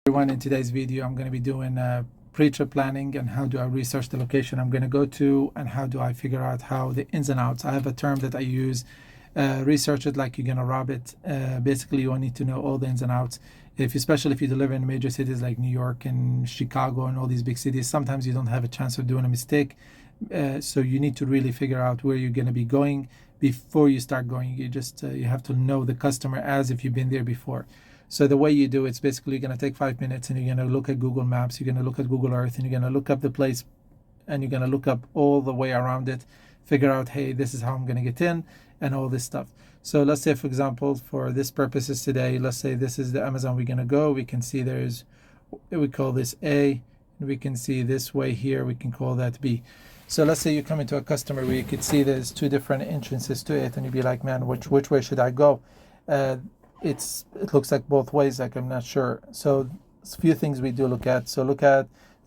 Everyone, in today's video I'm going to be doing pre-trip planning and how do I research the location I'm going to go to and how do I figure out how the ins and outs. I have a term that I use, research it like you're going to rob it. Basically you need to know all the ins and outs. Especially if you deliver in major cities like New York and Chicago and all these big cities, sometimes you don't have a chance of doing a mistake. So you need to really figure out where you're going to be going before you start going. You have to know the customer as if you've been there before. So the way you do it's basically you're going to take 5 minutes and you're going to look at Google Maps, you're going to look at Google Earth, and you're going to look up the place and you're going to look up all the way around it, figure out, hey, this is how I'm going to get in and all this stuff. So let's say, for example, for this purposes today, let's say this is the Amazon we're going to go. We can see we call this A, and we can see this way here, we can call that B. So let's say you come into a customer where you could see there's two different entrances to it and you'd be like, man, which way should I go? It looks like both ways, like I'm not sure. So a few things we do look at. So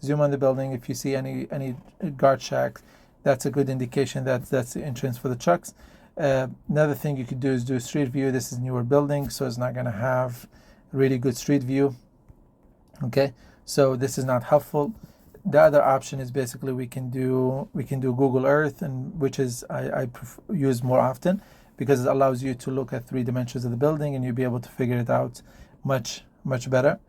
zoom on the building. If you see any guard shack, that's a good indication that that's the entrance for the trucks. Another thing you could do is do street view. This is newer building, so it's not going to have really good street view. Okay, so this is not helpful. The other option is basically we can do Google Earth, and which is I use more often, because it allows you to look at 3 dimensions of the building and you'll be able to figure it out much better.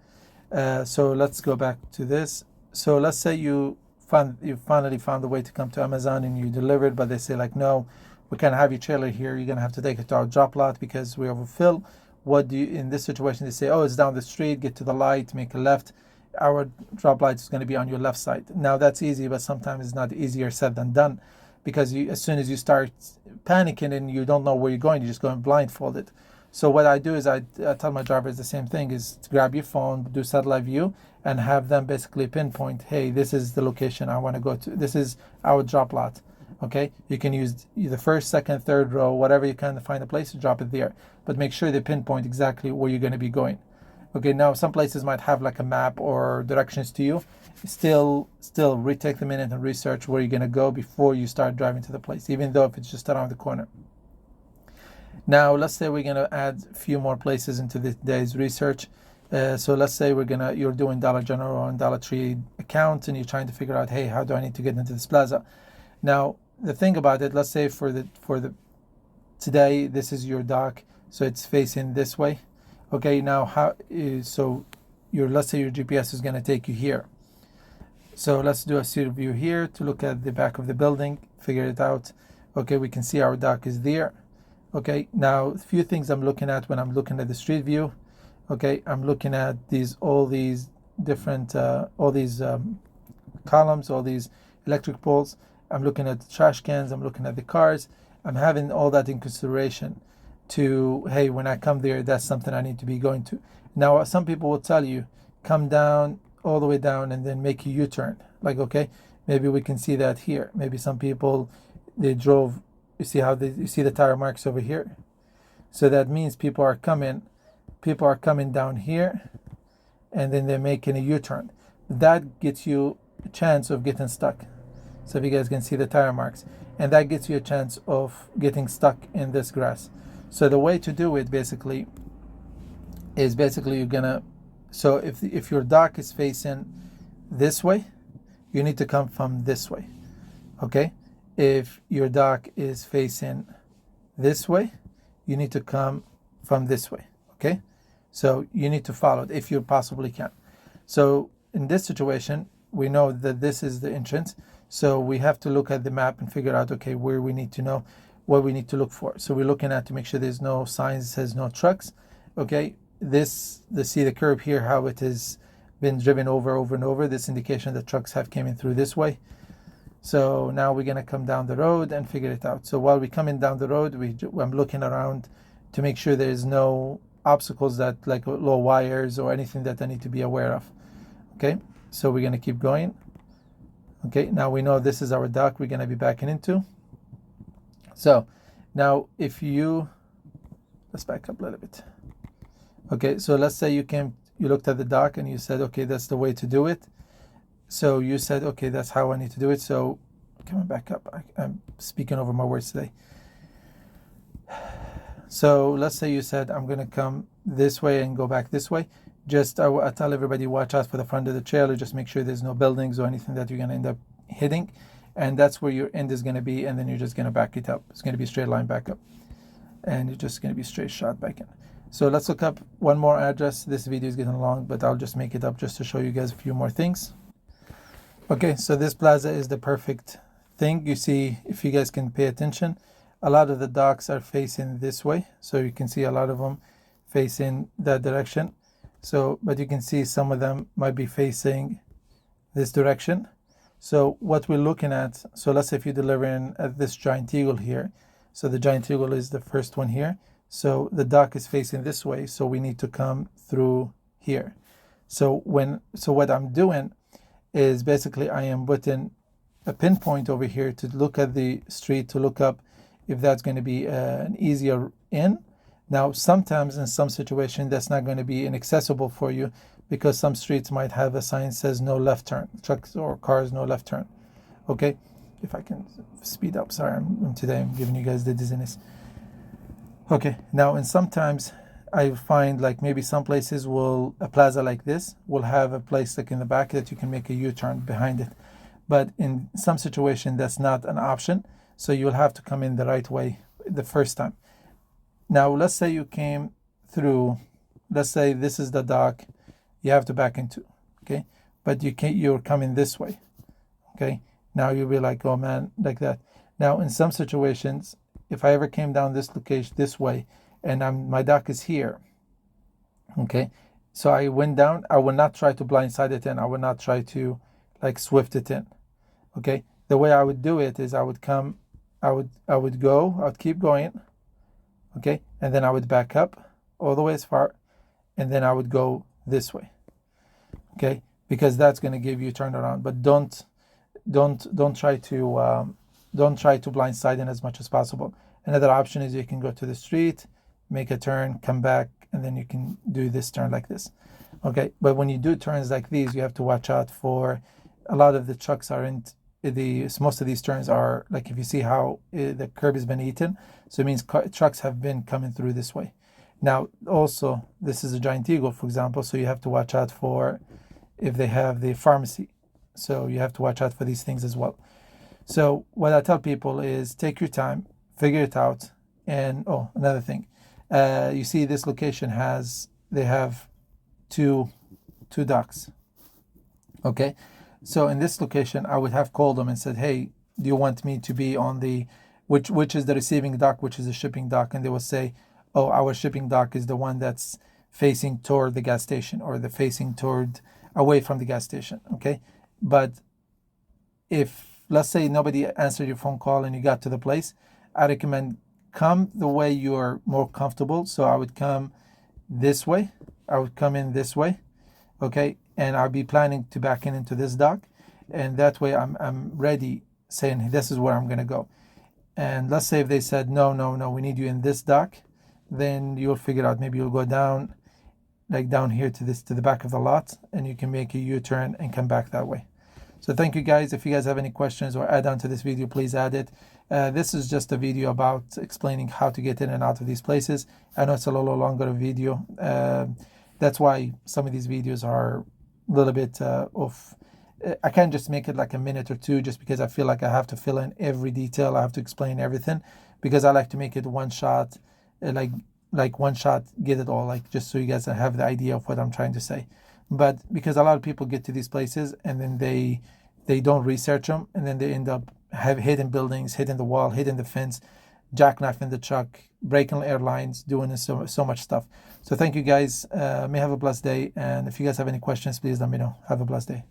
So let's go back to this. So let's say you finally found a way to come to Amazon and you delivered, but they say like, no, we can't have your trailer here. You're gonna have to take it to our drop lot because we overfill. What do you, in this situation, they say, oh, it's down the street, get to the light, make a left. Our drop light is going to be on your left side. Now that's easy, but sometimes it's not easier said than done, because as soon as you start panicking and you don't know where you're going, you're just going blindfolded. So what I do is I tell my drivers the same thing, is to grab your phone, do satellite view, and have them basically pinpoint, hey, this is the location I want to go to. This is our drop lot. Okay, you can use the first, second, third row, whatever you can to find a place to drop it there. But make sure they pinpoint exactly where you're going to be going. Okay, now some places might have like a map or directions to you. Still take the minute and research where you're going to go before you start driving to the place, even though if it's just around the corner. Now let's say we're going to add a few more places into this day's research. So let's say you're doing Dollar General and Dollar Tree account and you're trying to figure out, hey, how do I need to get into this plaza? Now the thing about it, let's say for the today, this is your dock, so it's facing this way. Okay, now let's say your GPS is going to take you here. So let's do a street view here to look at the back of the building, figure it out. Okay, we can see our dock is there. Okay, now a few things I'm looking at when I'm looking at the street view. Okay, I'm looking at all these different columns, all these electric poles. I'm looking at the trash cans, I'm looking at the cars. I'm having all that in consideration to, hey, when I come there, that's something I need to be going to. Now, some people will tell you, come down, all the way down, and then make a U-turn. Like, okay, maybe we can see that here. Maybe some people, they drove, you see the tire marks over here? So that means people are coming down here, and then they're making a U-turn. That gets you a chance of getting stuck. So if you guys can see the tire marks, and that gets you a chance of getting stuck in this grass. So the way to do it basically is you're gonna, so if your dock is facing this way, you need to come from this way. Okay, if your dock is facing this way, you need to come from this way. Okay, so you need to follow it if you possibly can. So in this situation, we know that this is the entrance, so we have to look at the map and figure out, okay, where we need to know what we need to look for. So we're looking at to make sure there's no signs that says no trucks. Okay, see the curb here, how it has been driven over and over. This indication that trucks have came in through this way. So now we're gonna come down the road and figure it out. So while we're coming down the road, I'm looking around to make sure there's no obstacles, that like low wires or anything that I need to be aware of. Okay, so we're gonna keep going. Okay, now we know this is our dock we're gonna be backing into. So now let's back up a little bit. Okay, so let's say you looked at the dock and you said, okay, that's the way to do it. So you said, okay, that's how I need to do it. So coming back up, I'm speaking over my words today. So let's say you said, I'm going to come this way and go back this way. just I tell everybody watch out for the front of the trailer. Just make sure there's no buildings or anything that you're going to end up hitting, and that's where your end is going to be, and then you're just going to back it up. It's going to be a straight line back up, and you're just going to be straight shot back in. So let's look up one more address. This video is getting long, but I'll just make it up just to show you guys a few more things. Okay, so this plaza is the perfect thing. You see, if you guys can pay attention, a lot of the docks are facing this way, so you can see a lot of them facing that direction. So, but you can see some of them might be facing this direction. So what we're looking at, so let's say if you're delivering at this Giant Eagle here, so the Giant Eagle is the first one here. So the dock is facing this way, so we need to come through here. So what I'm doing is basically I am putting a pinpoint over here to look at the street, to look up if that's going to be an easier in. Now, sometimes in some situation that's not going to be inaccessible for you, because some streets might have a sign that says no left turn, trucks or cars, no left turn. Okay, if I can speed up, sorry, I'm giving you guys the dizziness. Okay, now, and sometimes I find like maybe some places a plaza like this will have a place like in the back that you can make a U-turn behind it. But in some situation, that's not an option. So you'll have to come in the right way the first time. Now, let's say you came through, let's say this is the dock you have to back into, okay? But you're coming this way, okay? Now you'll be like, oh man, like that. Now, in some situations, if I ever came down this location this way and my dock is here, okay, so I went down, I would not try to blindside it in. I would not try to like swift it in, okay? The way I would do it is I would keep going, okay, and then I would back up all the way as far, and then I would go this way, okay, because that's going to give you a turnaround. But don't try to blindside in as much as possible. Another option is you can go to the street, make a turn, come back, and then you can do this turn like this. Okay, but when you do turns like these, you have to watch out for a lot of the trucks most of these turns are like, if you see how the curb has been eaten, so it means trucks have been coming through this way. Now, also, this is a Giant Eagle, for example, so you have to watch out for if they have the pharmacy. So you have to watch out for these things as well. So what I tell people is take your time, figure it out. And another thing, you see this location they have two docks. Okay, so in this location, I would have called them and said, hey, do you want me to be on the which is the receiving dock, which is the shipping dock? And they will say, oh, our shipping dock is the one that's facing toward the gas station, or the facing away from the gas station. Okay, but if let's say nobody answered your phone call and you got to the place, I recommend come the way you're more comfortable. So I would come this way. I would come in this way, okay, and I'll be planning to back into this dock, and that way I'm ready, saying this is where I'm gonna go. And let's say if they said no, we need you in this dock, then you'll figure out, maybe you'll go down, like down here to the back of the lot, and you can make a U-turn and come back that way. So thank you guys. If you guys have any questions or add on to this video, please add it. This is just a video about explaining how to get in and out of these places. I know it's a little longer video. That's why some of these videos are a little bit off. I can't just make it like a minute or two, just because I feel like I have to fill in every detail. I have to explain everything, because I like to make it one shot, like one shot, get it all, like just so you guys have the idea of what I'm trying to say. But because a lot of people get to these places and then they don't research them, and then they end up hitting buildings, hitting the wall, hitting the fence, jackknifing the truck, breaking airlines, doing so much stuff. So thank you guys. May have a blessed day. And if you guys have any questions, please let me know. Have a blessed day.